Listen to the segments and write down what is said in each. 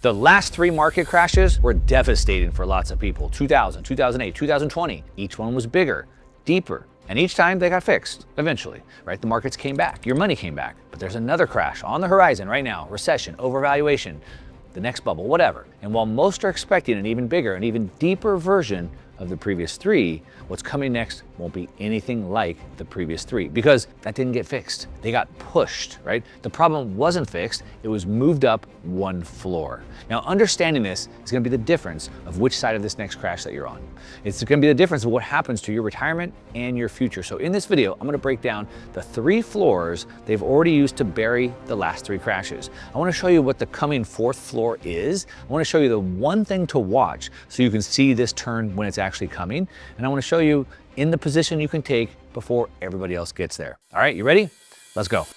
The last three market crashes were devastating for lots of people. 2000, 2008, 2020. Each one was bigger, deeper, and each time they got fixed eventually, right? The markets came back, your money came back. But there's another crash on the horizon right now. Recession, overvaluation, the next bubble, whatever. And while most are expecting an even bigger, an even deeper version of the previous three, what's coming next won't be anything like the previous three because that didn't get fixed. They got pushed, right? The problem wasn't fixed, it was moved up one floor. Now, understanding this is gonna be the difference of which side of this next crash that you're on. It's gonna be the difference of what happens to your retirement and your future. So in this video, I'm gonna break down the three floors they've already used to bury the last three crashes. I wanna show you what the coming fourth floor is. I wanna show you the one thing to watch so you can see this turn when it's actually coming. And I wanna show you in the position you can take before everybody else gets there. All right, you ready? Let's go.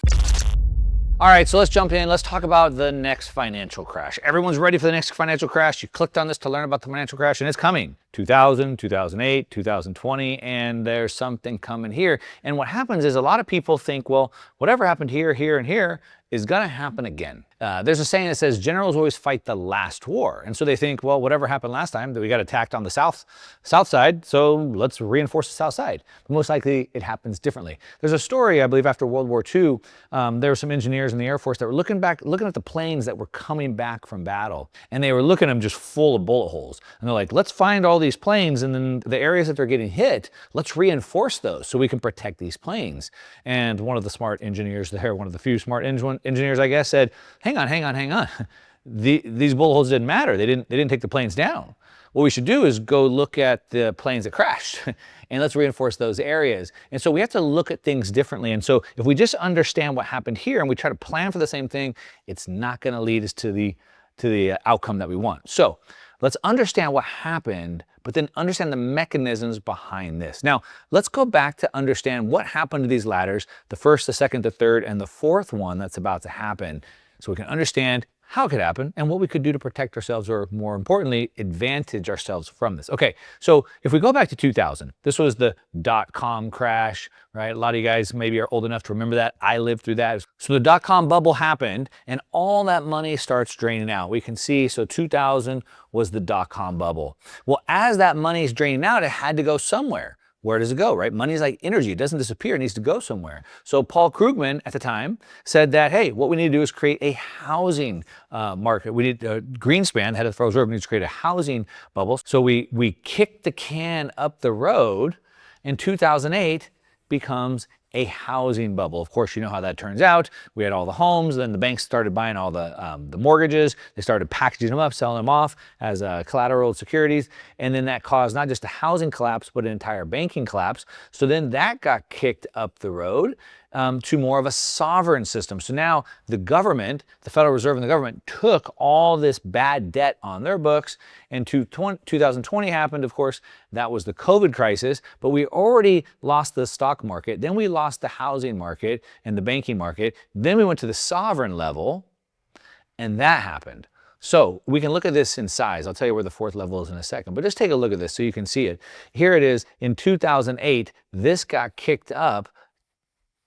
All right, so let's jump in. Let's talk about the next financial crash. Everyone's ready for the next financial crash. You clicked on this to learn about the financial crash and it's coming. 2000, 2008, 2020, and there's something coming here. And what happens is a lot of people think, well, whatever happened here, here, and here is gonna happen again. There's a saying that says generals always fight the last war. And so they think, well, whatever happened last time, that we got attacked on the south side, so let's reinforce the south side. But most likely it happens differently. There's a story, I believe after World War II, there were some engineers in the Air Force that were looking at the planes that were coming back from battle. And they were looking at them just full of bullet holes. And they're like, let's find all these planes and then the areas that they're getting hit, let's reinforce those so we can protect these planes. And one of the smart engineers there, one of the few smart engineers, I guess, said, hang on. These bullet holes didn't matter. They didn't take the planes down. What we should do is go look at the planes that crashed and let's reinforce those areas. And so we have to look at things differently. And so if we just understand what happened here and we try to plan for the same thing, it's not going to lead us to the outcome that we want. So let's understand what happened, but then understand the mechanisms behind this. Now, let's go back to understand what happened to these ladders, the first, the second, the third, and the fourth one that's about to happen, so we can understand how it could happen and what we could do to protect ourselves, or more importantly, advantage ourselves from this. Okay, so if we go back to 2000, this was the dot-com crash, right? A lot of you guys maybe are old enough to remember that. I lived through that. So the dot-com bubble happened and all that money starts draining out. We can see, so 2000 was the dot-com bubble. Well, as that money is draining out, it had to go somewhere. Where does it go, right? Money is like energy. It doesn't disappear. It needs to go somewhere. So Paul Krugman at the time said that, hey, what we need to do is create a housing market. We need, Greenspan, head of the Federal Reserve, needs to create a housing bubble. So we kicked the can up the road, and 2008 becomes a housing bubble. Of course, you know how that turns out. We had all the homes, then the banks started buying all the mortgages. They started packaging them up, selling them off as collateral securities. And then that caused not just a housing collapse, but an entire banking collapse. So then that got kicked up the road to more of a sovereign system. So now the government, the Federal Reserve and the government, took all this bad debt on their books, and 2020 happened. Of course, that was the COVID crisis, but we already lost the stock market. Then we lost the housing market and the banking market. Then we went to the sovereign level, and that happened. So we can look at this in size. I'll tell you where the fourth level is in a second, but just take a look at this so you can see it. Here it is in 2008, this got kicked up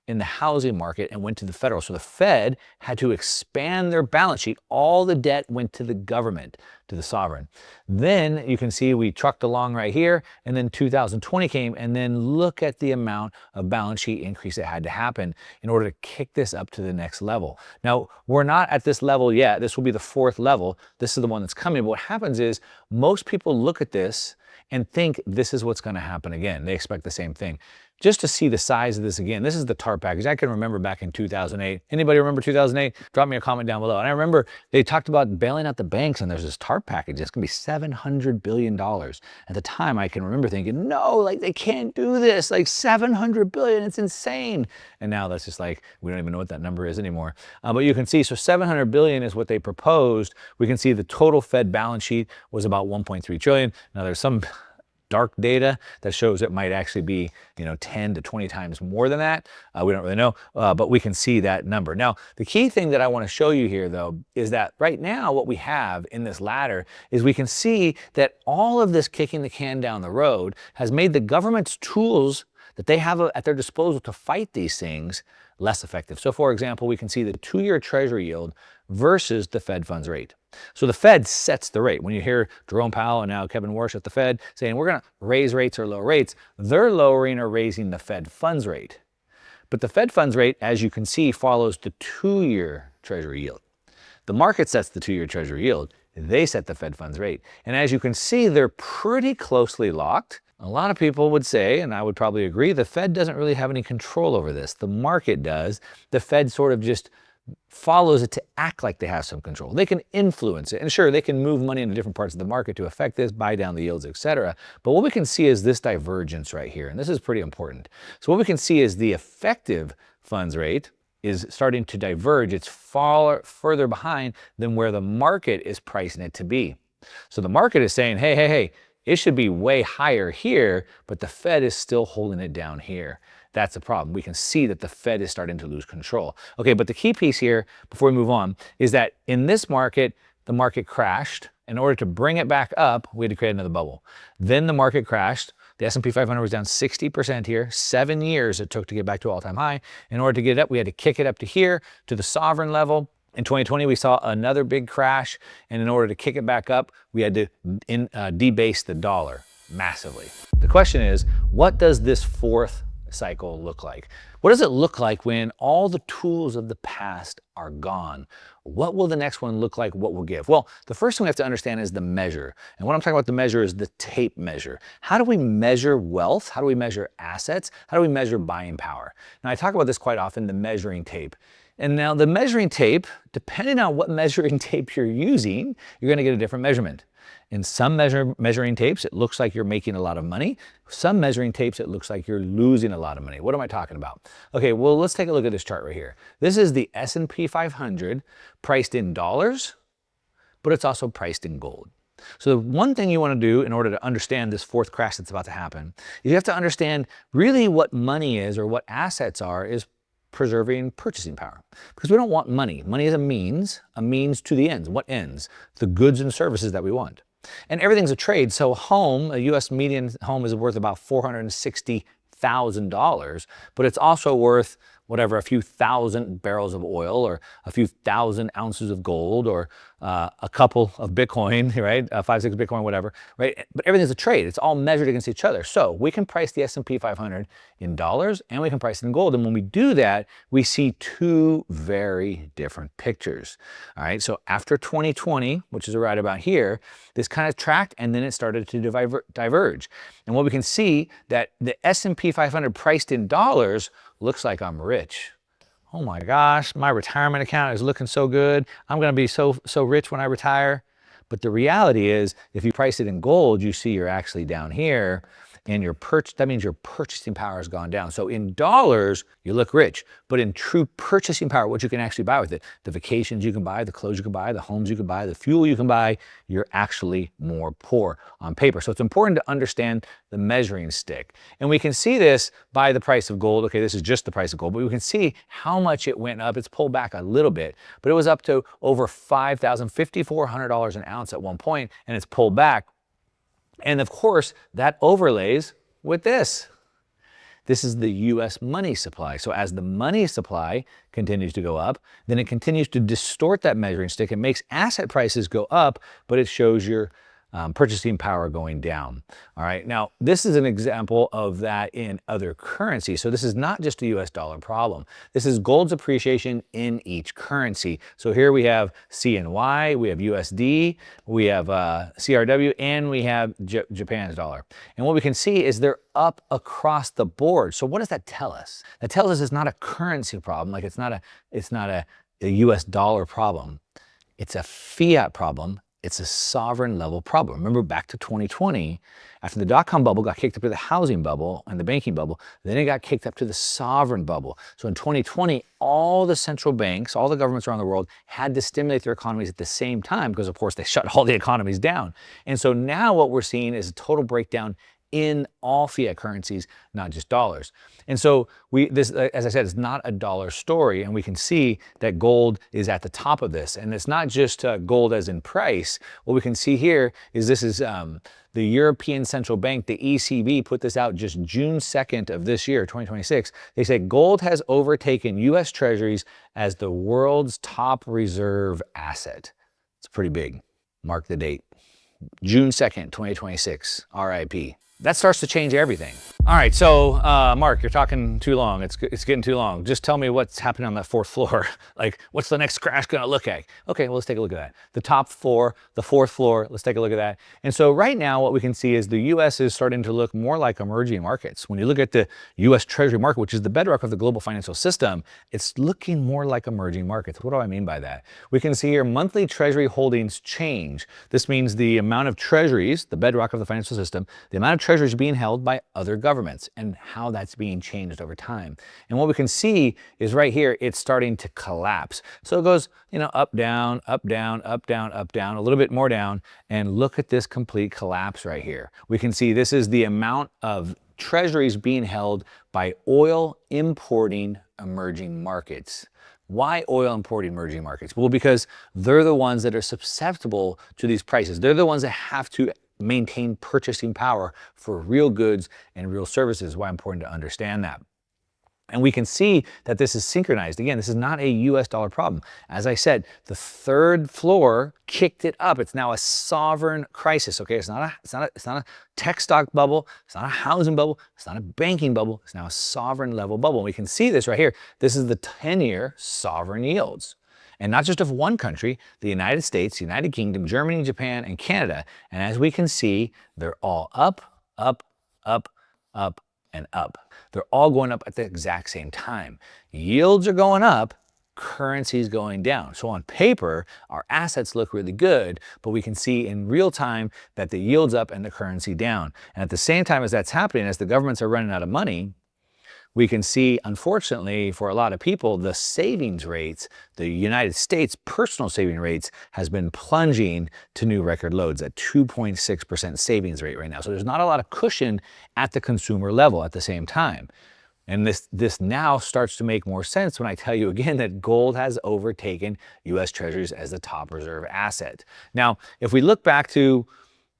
in the housing market and went to the federal. So the Fed had to expand their balance sheet. All the debt went to the government, to the sovereign. Then you can see we trucked along right here, and then 2020 came, and then look at the amount of balance sheet increase that had to happen in order to kick this up to the next level. Now, we're not at this level yet. This will be the fourth level. This is the one that's coming. But what happens is most people look at this and think this is what's going to happen again. They expect the same thing. Just to see the size of this again, this is the TARP package. I can remember back in 2008. Anybody remember 2008? Drop me a comment down below. And I remember they talked about bailing out the banks, and there's this TARP package. It's going to be $700 billion. At the time, I can remember thinking, no, like they can't do this. Like $700 billion, it's insane. And now that's just like, we don't even know what that number is anymore. But you can see, so $700 billion is what they proposed. We can see the total Fed balance sheet was about $1.3 trillion. Now there's some dark data that shows it might actually be, 10 to 20 times more than that. We don't really know, but we can see that number. Now, the key thing that I want to show you here, though, is that right now what we have in this ladder is we can see that all of this kicking the can down the road has made the government's tools that they have at their disposal to fight these things less effective. So, for example, we can see the 2-year Treasury yield versus the Fed funds rate. So the Fed sets the rate. When you hear Jerome Powell and now Kevin Warsh at the Fed saying we're going to raise rates or lower rates, they're lowering or raising the Fed funds rate. But the Fed funds rate, as you can see, follows the 2-year Treasury yield. The market sets the 2-year Treasury yield. They set the Fed funds rate. And as you can see, they're pretty closely locked. A lot of people would say, and I would probably agree, the Fed doesn't really have any control over this. The market does. The Fed sort of just follows it to act like they have some control. They can influence it. And sure, they can move money into different parts of the market to affect this, buy down the yields, etc. But what we can see is this divergence right here. And this is pretty important. So what we can see is the effective funds rate is starting to diverge. It's far further behind than where the market is pricing it to be. So the market is saying, hey, it should be way higher here, but the Fed is still holding it down here. That's the problem. We can see that the Fed is starting to lose control. Okay, but the key piece here, before we move on, is that in this market, the market crashed. In order to bring it back up, we had to create another bubble. Then the market crashed. The S&P 500 was down 60% here. 7 years it took to get back to all-time high. In order to get it up, we had to kick it up to here, to the sovereign level. In 2020, we saw another big crash, and in order to kick it back up, we had to debase the dollar massively. The question is, what does this fourth cycle look like? What does it look like when all the tools of the past are gone? What will the next one look like? What will give? Well, the first thing we have to understand is the measure. And what I'm talking about the measure is the tape measure. How do we measure wealth? How do we measure assets? How do we measure buying power? Now, I talk about this quite often, the measuring tape. And now the measuring tape, depending on what measuring tape you're using, you're going to get a different measurement. In some measuring tapes, it looks like you're making a lot of money. Some measuring tapes, it looks like you're losing a lot of money. What am I talking about? Okay, well, let's take a look at this chart right here. This is the S&P 500 priced in dollars, but it's also priced in gold. So the one thing you want to do in order to understand this fourth crash that's about to happen, is you have to understand really what money is or what assets are is preserving purchasing power. Because we don't want money. Money is a means to the ends. What ends? The goods and services that we want. And everything's a trade. So a U.S. median home is worth about $460,000, but it's also worth whatever, a few thousand barrels of oil or a few thousand ounces of gold or a couple of Bitcoin, right? 5, 6 Bitcoin, whatever, right? But everything's a trade. It's all measured against each other. So we can price the S&P 500 in dollars and we can price it in gold. And when we do that, we see two very different pictures. All right. So after 2020, which is right about here, this kind of tracked and then it started to diverge. And what we can see that the S&P 500 priced in dollars looks like I'm rich. Oh my gosh, my retirement account is looking so good. I'm going to be so rich when I retire. But the reality is, if you price it in gold, you see you're actually down here. And that means your purchasing power has gone down. So in dollars, you look rich, but in true purchasing power, what you can actually buy with it, the vacations you can buy, the clothes you can buy, the homes you can buy, the fuel you can buy, you're actually more poor on paper. So it's important to understand the measuring stick. And we can see this by the price of gold. Okay, this is just the price of gold, but we can see how much it went up. It's pulled back a little bit, but it was up to over $5,400 an ounce at one point, and it's pulled back. And of course, that overlays with this. This is the US money supply. So as the money supply continues to go up, then it continues to distort that measuring stick. It makes asset prices go up, but it shows your purchasing power going down. All right, now this is an example of that in other currencies. So this is not just a US dollar problem. This is gold's appreciation in each currency. So here we have CNY, we have USD, we have CRW, and we have Japan's dollar. And what we can see is they're up across the board. So what does that tell us? That tells us it's not a currency problem, like it's not a US dollar problem. It's a fiat problem. It's a sovereign level problem. Remember back to 2020, after the dot-com bubble got kicked up to the housing bubble and the banking bubble, then it got kicked up to the sovereign bubble. So in 2020, all the central banks, all the governments around the world had to stimulate their economies at the same time because of course they shut all the economies down. And so now what we're seeing is a total breakdown in all fiat currencies, not just dollars. And so this, as I said, is not a dollar story, and we can see that gold is at the top of this. And it's not just gold as in price. What we can see here is this is the European Central Bank, the ECB, put this out just June 2nd of this year, 2026. They say gold has overtaken US Treasuries as the world's top reserve asset. It's pretty big. Mark the date. June 2nd, 2026, RIP. That starts to change everything. All right, so Mark, you're talking too long. It's getting too long. Just tell me what's happening on that fourth floor. Like, what's the next crash gonna look like? Okay, well, let's take a look at that. The top floor, the fourth floor, let's take a look at that. And so right now, what we can see is the US is starting to look more like emerging markets. When you look at the US Treasury market, which is the bedrock of the global financial system, it's looking more like emerging markets. What do I mean by that? We can see here monthly Treasury holdings change. This means the amount of Treasuries, the bedrock of the financial system, the amount of Treasuries being held by other governments and how that's being changed over time. And what we can see is right here, it's starting to collapse. So it goes, up, down, up, down, up, down, up, down, a little bit more down. And look at this complete collapse right here. We can see this is the amount of Treasuries being held by oil importing emerging markets. Why oil importing emerging markets? Well, because they're the ones that are susceptible to these prices. They're the ones that have to maintain purchasing power for real goods and real services. Why important to understand that. And we can see that this is synchronized. Again, this is not a US dollar problem. As I said, the third floor kicked it up. It's now a sovereign crisis. Okay, it's not a tech stock bubble. It's not a housing bubble. It's not a banking bubble. It's now a sovereign level bubble. And we can see this right here. This is the 10-year sovereign yields. And not just of one country, the United States, United Kingdom, Germany, Japan, and Canada. And as we can see, they're all up, up, up, up, and up. They're all going up at the exact same time. Yields are going up, currency's going down. So on paper, our assets look really good, but we can see in real time that the yield's up and the currency down. And at the same time as that's happening, as the governments are running out of money, we can see, unfortunately, for a lot of people, the savings rates, the United States personal saving rates has been plunging to new record lows at 2.6% savings rate right now. So there's not a lot of cushion at the consumer level at the same time. And this now starts to make more sense when I tell you again that gold has overtaken US Treasuries as the top reserve asset. Now, if we look back to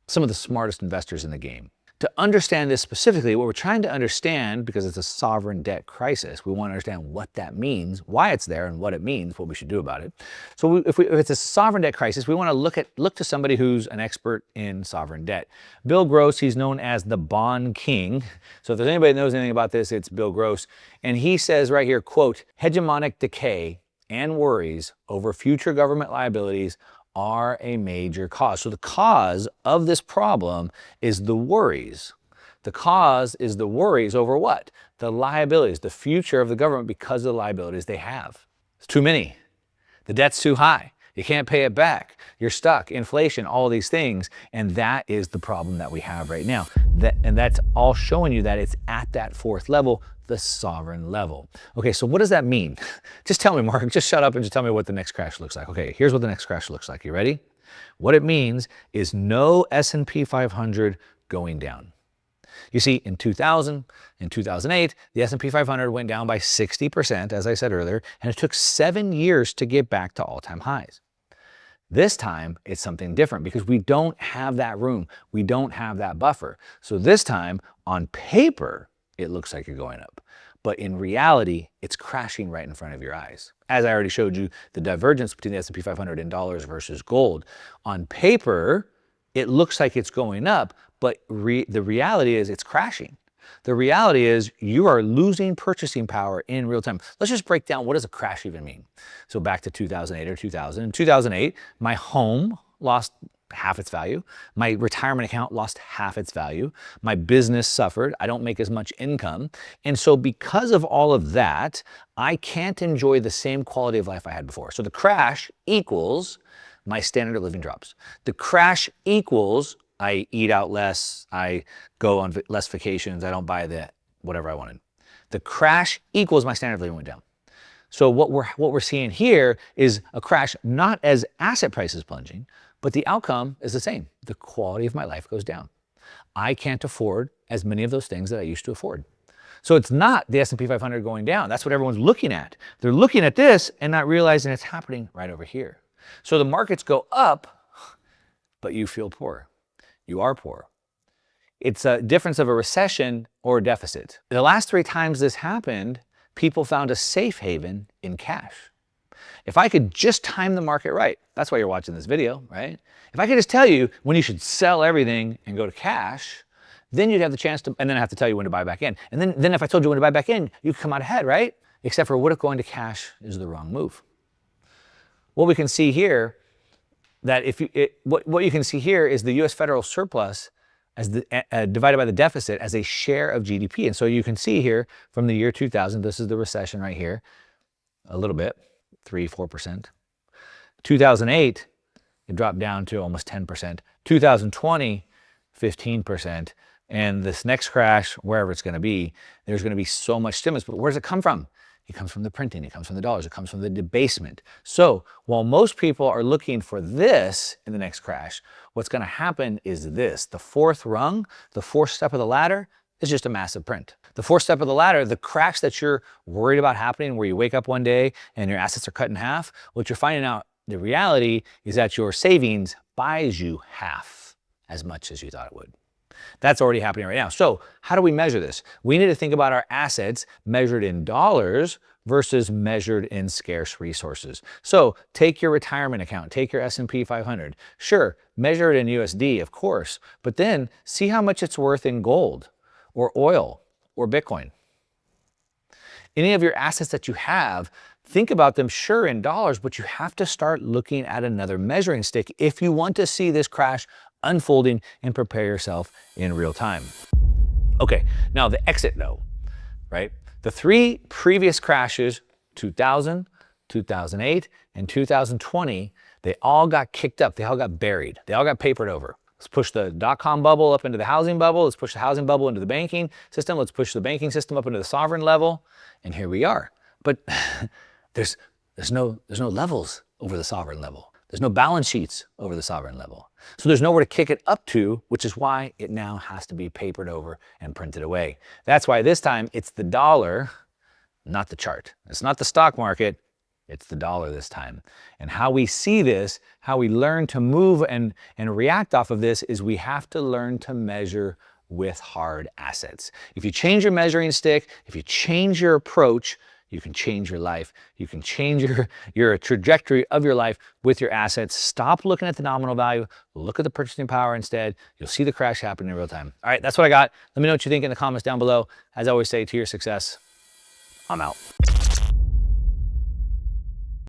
some of the smartest investors in the game, to understand this specifically, what we're trying to understand, because it's a sovereign debt crisis, we want to understand what that means, why it's there, and what it means, what we should do about it. So if it's a sovereign debt crisis, we want to look to somebody who's an expert in sovereign debt. Bill Gross, he's known as the bond king. So if there's anybody that knows anything about this, it's Bill Gross. And he says right here, quote, hegemonic decay and worries over future government liabilities are a major cause. So the cause of this problem is the worries. The cause is the worries over what? The liabilities, the future of the government because of the liabilities they have. It's too many. The debt's too high. You can't pay it back. You're stuck. Inflation, all these things. And that is the problem that we have right now. And that's all showing you that it's at that fourth level, the sovereign level. Okay, so what does that mean? Just tell me, Mark. Just shut up and just tell me what the next crash looks like. Okay, here's what the next crash looks like. You ready? What it means is no S&P 500 going down. You see, in 2000, in 2008, the S&P 500 went down by 60%, as I said earlier, and it took 7 years to get back to all-time highs. This time, it's something different because we don't have that room. We don't have that buffer. So this time, on paper, it looks like you're going up. But in reality, it's crashing right in front of your eyes. As I already showed you, the divergence between the S&P 500 in dollars versus gold. On paper, it looks like it's going up, but the reality is it's crashing. The reality is you are losing purchasing power in real time. Let's just break down, what does a crash even mean? So back to 2008 or 2000. In 2008, my home lost half its value. My retirement account lost half its value. My business suffered. I don't make as much income. And so because of all of that, I can't enjoy the same quality of life I had before. So the crash equals my standard of living drops. The crash equals I eat out less, I go on less vacations, I don't buy whatever I wanted. The crash equals my standard of living went down. So what we're seeing here is a crash, not as asset prices plunging, but the outcome is the same. The quality of my life goes down. I can't afford as many of those things that I used to afford. So it's not the S&P 500 going down. That's what everyone's looking at. They're looking at this and not realizing it's happening right over here. So the markets go up, but you feel poor. You are poor. It's a difference of a recession or a deficit. The last 3 times this happened, people found a safe haven in cash. If I could just time the market right, that's why you're watching this video, right? If I could just tell you when you should sell everything and go to cash, then you'd have the chance to, and then I have to tell you when to buy back in. And then if I told you when to buy back in, you could come out ahead, right? Except for what if going to cash is the wrong move? What we can see here, that what you can see here is the U.S. federal surplus as divided by the deficit as a share of GDP. And so you can see here from the year 2000, this is the recession right here, a little bit, 3-4%. 2008, it dropped down to almost 10%. 2020, 15%. And this next crash, wherever it's going to be, there's going to be so much stimulus. But where does it come from? It comes from the printing, it comes from the dollars, it comes from the debasement. So while most people are looking for this in the next crash, what's going to happen is this. The fourth rung, the fourth step of the ladder is just a massive print. The fourth step of the ladder, the cracks that you're worried about happening where you wake up one day and your assets are cut in half, what you're finding out, the reality is that your savings buys you half as much as you thought it would. That's already happening right now. So how do we measure this? We need to think about our assets measured in dollars versus measured in scarce resources. So take your retirement account, take your S&P 500. Sure, measure it in USD, of course, but then see how much it's worth in gold or oil or Bitcoin. Any of your assets that you have, think about them, sure, in dollars, but you have to start looking at another measuring stick if you want to see this crash unfolding and prepare yourself in real time. Okay, now the exit though, right? The three previous crashes, 2000, 2008, and 2020, they all got kicked up, they all got buried, they all got papered over. Let's push the dot-com bubble up into the housing bubble, let's push the housing bubble into the banking system, let's push the banking system up into the sovereign level, and here we are. But there's no levels over the sovereign level. There's no balance sheets over the sovereign level. So there's nowhere to kick it up to, which is why it now has to be papered over and printed away. That's why this time it's the dollar, not the chart. It's not the stock market, it's the dollar this time. And how we see this, how we learn to move and react off of this is we have to learn to measure with hard assets. If you change your measuring stick, if you change your approach, you can change your life. You can change your trajectory of your life with your assets. Stop looking at the nominal value. Look at the purchasing power instead. You'll see the crash happen in real time. All right, that's what I got. Let me know what you think in the comments down below. As I always say, to your success, I'm out.